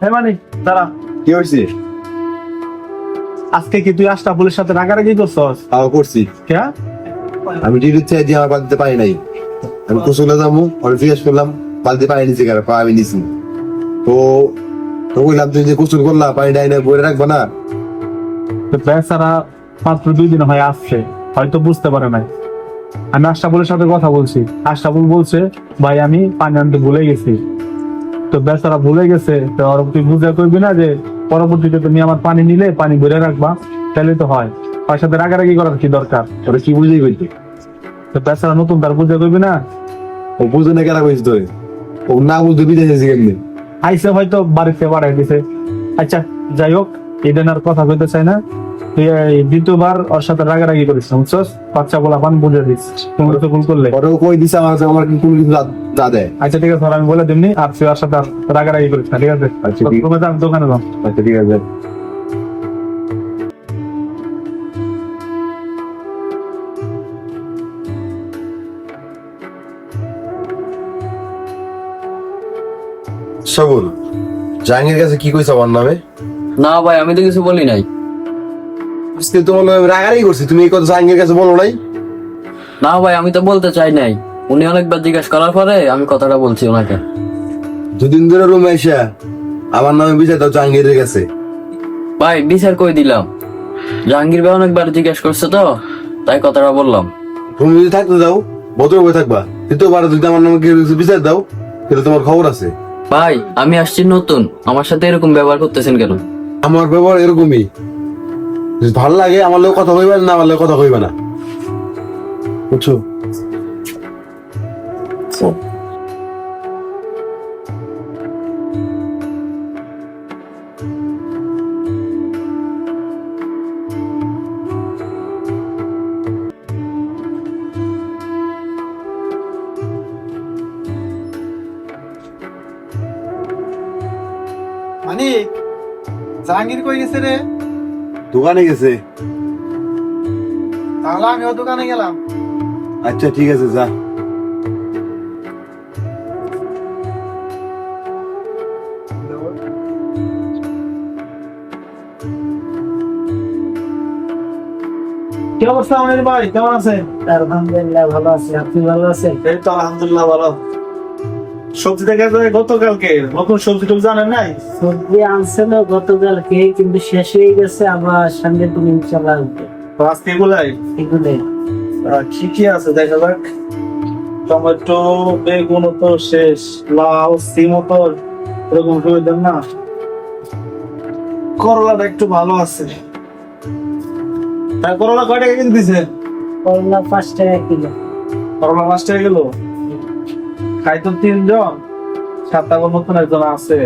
হ্যাঁ মানে দাঁড়া, কি হয়েছে? আজকে কি তুই আশরাফুলের সাথে রাগারাগি করছস? করছি। কে? আমি ডিউটি চাই দিয়ে আমার বাড়িতে পাই নাই। আমি কুসুলে যাবো, ওর জিজ্ঞেস করলাম বাড়িতে পানি নিচে কেন, আমি নিছি। তো তো বললাম তুই যে কুসুল করলা পানি ডাই না বলে রাখবা না। তো বেচারা মাত্র 2 দিন হয় আসছে, হয়তো বুঝতে পারে নাই। আমি আশরাফুলের সাথে কথা বলছি, আশরাফুল বলছে ভাই আমি পানি আনতে ভুলে গেছি। তো বেচারা ভুলে গেছে, তো আর তুই বুঝে করবি না যে পরবর্তীতে তুমি আমার পানি নিলে পানি ভরে রাখবা, তাহলে তো হয়। তার সাথে রাগারাগি করার কি দরকার? ওরা কি বুঝেই বলছে? তো বেচারা নতুন, তার বুঝে করবি না। ও বুঝে না কেন কইস তোরে? ও না বুঝতে বিদেশে কেমনি? আইসে হয়তো বাড়িতে বাড়াই দিছে। আচ্ছা যাই হোক, এটা আর কথা কইতে চাই না। তুই এই দ্বিতীয়বার ওর সাথে রাগারাগি করিস না, বুঝছস? বাচ্চা বলা পান বুঝে দিস, তুমি তো ভুল করলে। ওরাও কই দিছে আমার কি কোনো কিছু যা দেয়। আচ্ছা ঠিক আছে, ধর আমি বলে দিমনি, আর তুই ওর সাথে আর রাগারাগি করিস না, ঠিক আছে? আচ্ছা, ঠিক- তুমি যান দোকানে যাও। আচ্ছা ঠিক আছে। সবুল, জাহাঙ্গীর কাছে কি কইছ আমার নামে? না ভাই, আমি তো কিছু বলি নাই। আজকে তোমার নামে রাগারাগি করছি, তুমি এই কথা জাহাঙ্গীর কাছে বলো নাই? না ভাই, আমি তো বলতে চাই নাই। উনি অনেকবার জিজ্ঞাসা করার পরে আমি কথাটা বলছি ওনাকে। 2 দিন ধরে রুমে আইসা আমার নামে বিচার দাও জাহাঙ্গীরের কাছে। ভাই বিচার করে দিলাম, জাহাঙ্গীর ভাই অনেকবার জিজ্ঞাসা করছে তো, তাই কথাটা বললাম। তুমি যদি থাকতে দাও ভদ্র হয়ে থাকবা, দ্বিতীয়বার যদি আমার নামে কেউ কিছু বিচার দাও তাহলে তোমার খবর আছে। ভাই আমি আসছি নতুন, আমার সাথে এরকম ব্যবহার করতেছেন কেন? আমার ব্যবহার এরকমই, যদি ভালো লাগে আমার লোক কথা কইবা, না আমার লোক কথা কইবা না, বুঝছো? মানিক, জাহাঙ্গীর কই গেছে রে? দোকানে গেছে। তাহলে আমিও দোকানে গেলাম। আচ্ছা ঠিক আছে, যা। কি অবস্থা আমাদের ভাই, কেমন আছেন? আলহামদুলিল্লাহ ভালো আছি, আপনি ভালো আছেন? এই তো আলহামদুলিল্লাহ ভালো। সবজি দেখা যায় গতকালকে, নতুন সবজি টবজি জানেন নাই? সবজি আনছিল গতকালকে, কিন্তু শেষ হয়ে গেছে, আবার সামনের দিন ইনশাল্লাহ আসবে। তো আজকে এগুলাই এগুলো কি কি আছে দেখা যাক। টমেটো, বেগুন তো শেষ, লাউ, সিমও তো এরকম করে দেন না। করলাটা একটু ভালো আছে। তাই করলা কয় টাকা কেজি দিছে? করলা 5 টাকা কিলো। করলা 5 টাকা কিলো। খাই তো 3 জন, 7 টাকার মতন একজন আছে।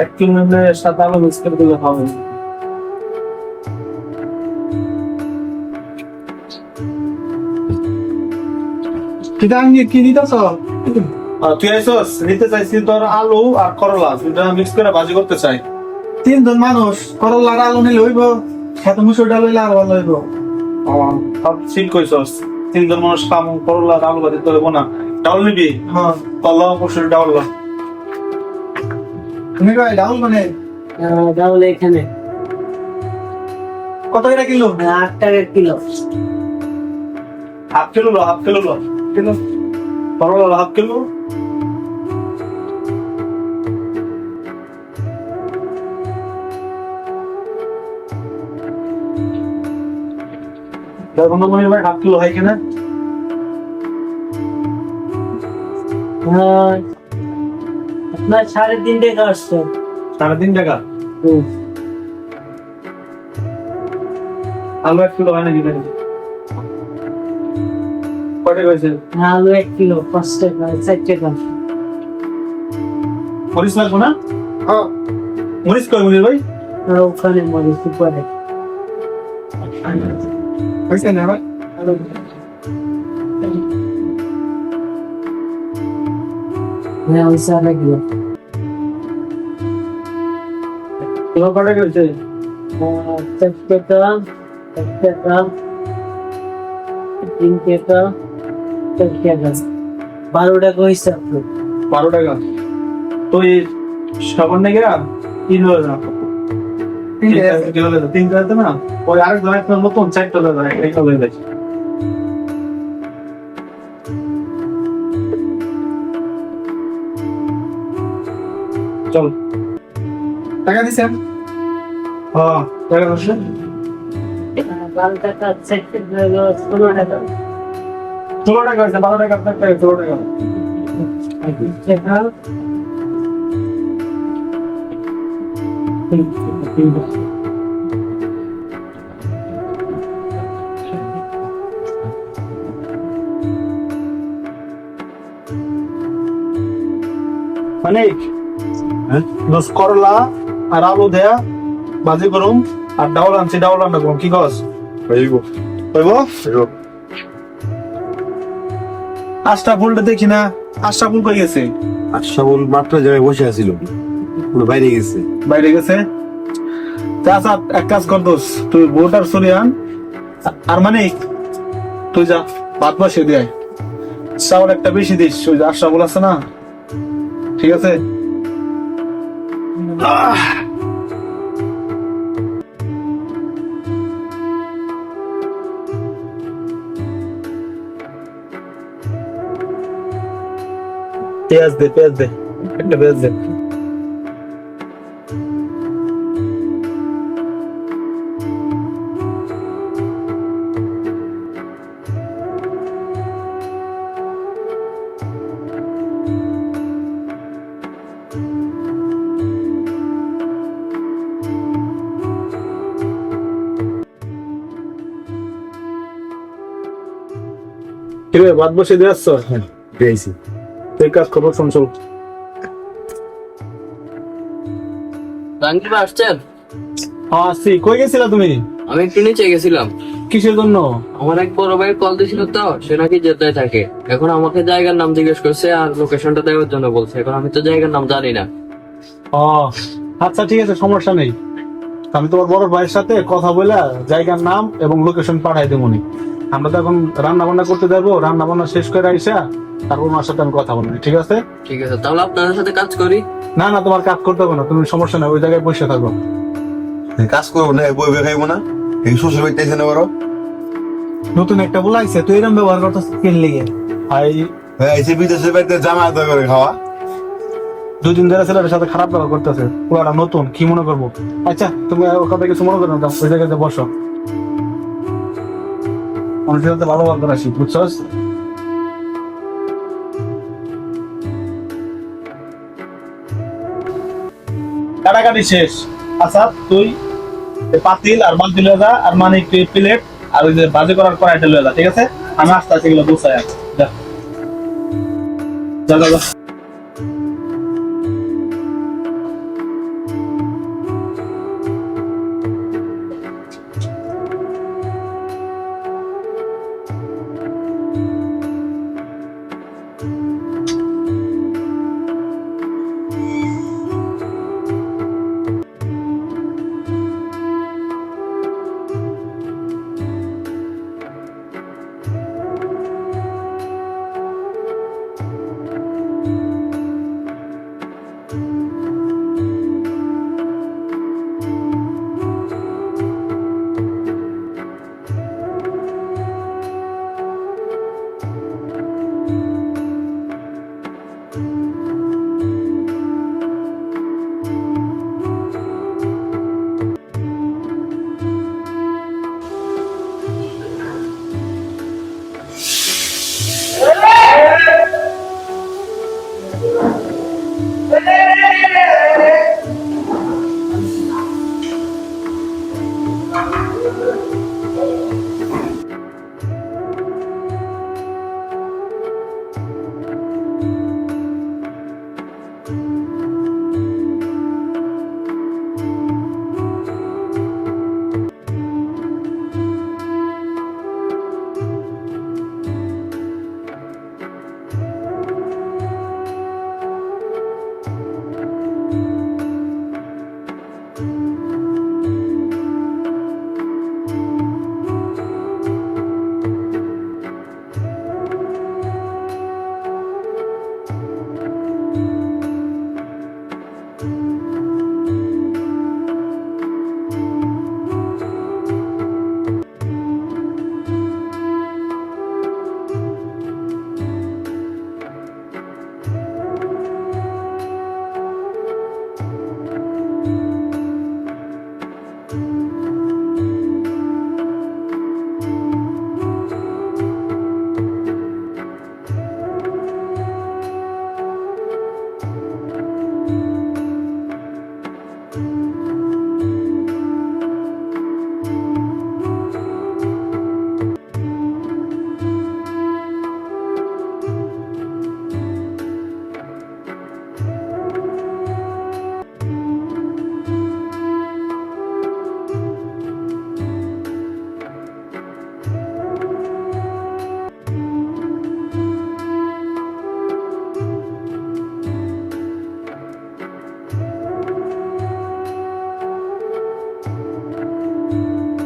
1 কিলো নিলে 7 আলু মিক্স করে দিলে হবে। কি দিতেছ? তুই আইসস, নিতে চাইছি তোর আলু আর করলা দুটা মিক্স করে ভাজি করতে চাই। 3 জন মানুষ, করলা আর আলু নিলে হইব, সাথে মুসুর ডাল হইলে আর ভালো হইব। সব ঠিক কইছস, 3 জন মানুষ খাম, করলা আর আলু ভাজি তো হইব না। ডাল নিবি? হ্যাঁ, করলা মুসুর ডাল। তুমি কই ডাল মানে তাহলে এখানে কত করে কিলো? 8 টাকা কিলো। হাফ কিলো লো, হাফ কিলো লো। কিলো করলা হাফ কিলো। দেখুন মনে হয় হাফ কিলো হয় কিনা। আপনার 3.5 টাকা আসছে। 3.5 টাকা। হুম। আলু 1 কিলো হয় নাকি? কয়টা হয়েছে? আলু 1 কিলো 5 টাকা, 4 টাকা। মরিচ লাগবো না? হ্যাঁ। মরিচ কয় মরিচ ভাই? আর ওখানে মরিচ উপরে। হয়েছে না ভাই? হ্যাঁ, ওই 4 কিলো। কিলো কয়টা হয়েছে? 4 টাকা, 1 টাকা, 3 টাকা, 4 টাকা। 12 টাকা হয়েছে আপনার। 12 টাকা। তো এই সাবান নাকি তিন হয়ে যাবে তিনটা আছে না ওই আরেক ধরনের মতন চারটা ধরে একটা হয়ে যায় চল টাকা দিছেন হ্যাঁ টাকা দিছেন 12 টাকা 16 টাকা 16 টাকা আছে 12 টাকা আপনার 16 টাকা টাকা মানে হ্যাঁ দশ করলা আর আলু দেয়া ভাজি করুম আর ডাউল আনছি ডাউল রান্না করুম কি কস হইব হইব হইব আশটা ফুলটা দেখি না আশটা ফুল কই গেছে আচ্ছা বল মাত্র জায়গায় বসে আছিল পুরো বাইরে গেছে বাইরে গেছে চাচা এক কাজ কর দোস তুই বোটার সরি আন আর মানে তুই যা ভাত বসে দিয়ে আয়। চাউল একটা বেশি দিস ওই যে আশা বল আছে না ঠিক আছে পেঁয়াজ দে একটা পেঁয়াজ দে কিরে ভাত বসে দিয়ে আসছো পেয়েছি তুই কাজ করবো শোন চল জাহাঙ্গীর ভাই আসছেন? হ্যাঁ আসছি কই গেছিলা তুমি আমি একটু নিচে গেছিলাম। কিসের জন্য আমার এক বড় ভাই কল দিছিল তো, সে নাকি যেতে থাকে। এখন আমাকে জায়গার নাম জিজ্ঞেস করছে আর লোকেশনটা দেওয়ার জন্য বলছে। এখন আমি তো জায়গার নাম জানি না। ও আচ্ছা ঠিক আছে সমস্যা নেই আমি তোমার বড় ভাইয়ের সাথে কথা বলে জায়গার নাম এবং লোকেশন পাঠাই দেবো নি। আমরা তো এখন রান্না বান্না করতে যাবো রান্না বান্না শেষ করে আইসা তারপর ওনার সাথে আমি কথা বলবো ঠিক আছে ঠিক আছে, তাহলে আপনাদের সাথে কাজ করি। না না তোমার কাজ করতে হবে না তুমি সমস্যা নেই ওই জায়গায় বসে থাকো কাজ করবো না বই বই খাইবো না এই শ্বশুর বাড়িতে এসে না বড় নতুন একটা বলে আইসে তুই এরকম ব্যবহার করতেছ কেন লেগে ভাই এসে বিদেশের বাড়িতে জামা আদা করে খাওয়া দুদিন ধরে ছেলের সাথে খারাপ ব্যবহার করতেছে পুরাটা নতুন কি মনে করবো আচ্ছা তুমি ওর কথা কিছু মনে করো না ওই জায়গাতে বসো মানুষের সাথে ভালো ব্যবহার করা শিখ বুঝছস কাটাকাটি শেষ আচ্ছা তুই পাতিল আর বালতি লয়ে যা আর মানে একটু প্লেট আর ওই যে বাজে করার কড়াইটা লয়ে যা ঠিক আছে আমি আস্তে আস্তে এগুলো গুছাই আছি যা যা যা যা